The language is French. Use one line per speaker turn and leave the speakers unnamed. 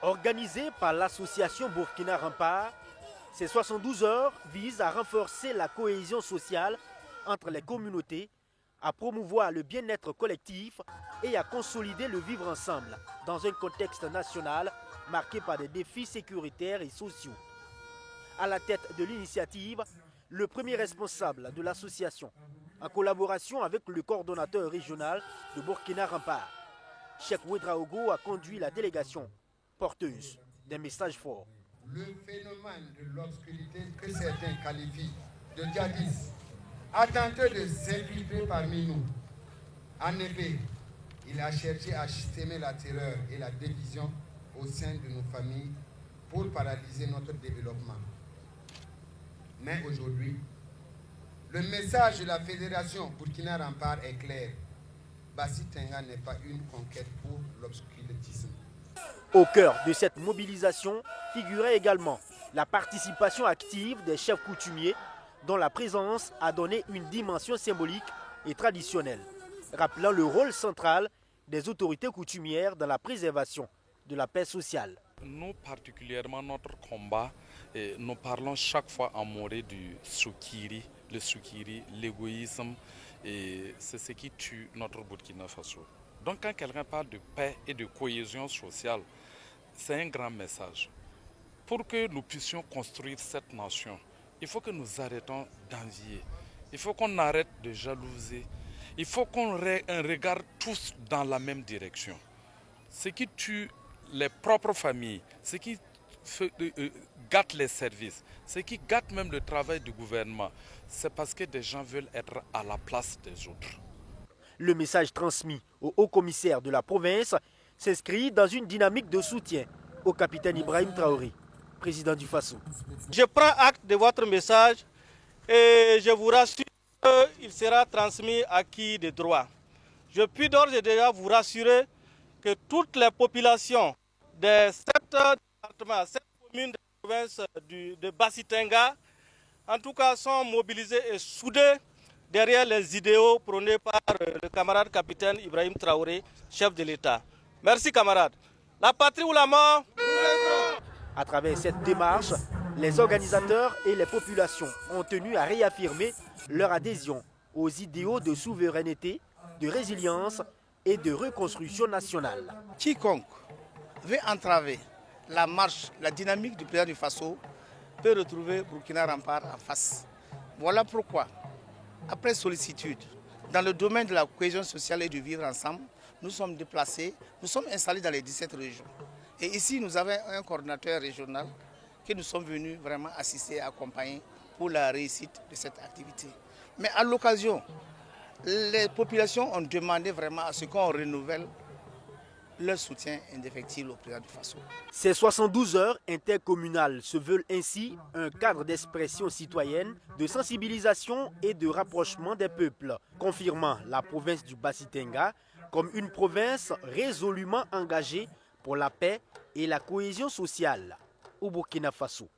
Organisé par l'association Burkina Rempart, ces 72 heures visent à renforcer la cohésion sociale entre les communautés, à promouvoir le bien-être collectif et à consolider le vivre ensemble dans un contexte national marqué par des défis sécuritaires et sociaux. À la tête de l'initiative, le premier responsable de l'association, en collaboration avec le coordonnateur régional de Burkina Rempart, Cheikh Ouedraogo, a conduit la délégation porteuse des messages forts.
Le phénomène de l'obscurité que certains qualifient de djihadisme a tenté de s'infiltrer parmi nous. En effet, il a cherché à semer la terreur et la division au sein de nos familles pour paralyser notre développement. Mais aujourd'hui, le message de la Fédération Burkina Rempart est clair. Bassi Tenga n'est pas une conquête pour l'obscurantisme.
Au cœur de cette mobilisation figurait également la participation active des chefs coutumiers dont la présence a donné une dimension symbolique et traditionnelle, rappelant le rôle central des autorités coutumières dans la préservation de la paix sociale.
Nous, particulièrement notre combat, nous parlons chaque fois en morée du soukiri, le soukiri, l'égoïsme, et c'est ce qui tue notre Burkina Faso. Donc quand quelqu'un parle de paix et de cohésion sociale, c'est un grand message. Pour que nous puissions construire cette nation, il faut que nous arrêtons d'envier. Il faut qu'on arrête de jalouser. Il faut qu'on regarde tous dans la même direction. Ce qui tue les propres familles, ce qui gâte les services, ce qui gâte même le travail du gouvernement, c'est parce que des gens veulent être à la place des autres.
Le message transmis au haut-commissaire de la province s'inscrit dans une dynamique de soutien au capitaine Ibrahim Traoré, président du Faso.
Je prends acte de votre message et je vous rassure qu'il sera transmis à qui de droit. Je puis d'ores et déjà vous rassurer que toutes les populations des 7 départements, 7 communes de la province de Bassi Tenga, en tout cas, sont mobilisées et soudées derrière les idéaux prônés par le camarade capitaine Ibrahim Traoré, chef de l'État. Merci camarades. La patrie ou la mort?
À travers cette démarche, les organisateurs et les populations ont tenu à réaffirmer leur adhésion aux idéaux de souveraineté, de résilience et de reconstruction nationale.
Quiconque veut entraver la marche, la dynamique du président du Faso peut retrouver Burkina Rempart en face. Voilà pourquoi, après sollicitude, dans le domaine de la cohésion sociale et du vivre ensemble, nous sommes déplacés, nous sommes installés dans les 17 régions. Et ici, nous avons un coordinateur régional que nous sommes venus vraiment assister et accompagner pour la réussite de cette activité. Mais à l'occasion, les populations ont demandé vraiment à ce qu'on renouvelle leur soutien indéfectible au président du Faso.
Ces 72 heures intercommunales se veulent ainsi un cadre d'expression citoyenne, de sensibilisation et de rapprochement des peuples, confirmant la province du Bassi Tenga comme une province résolument engagée pour la paix et la cohésion sociale au Burkina Faso.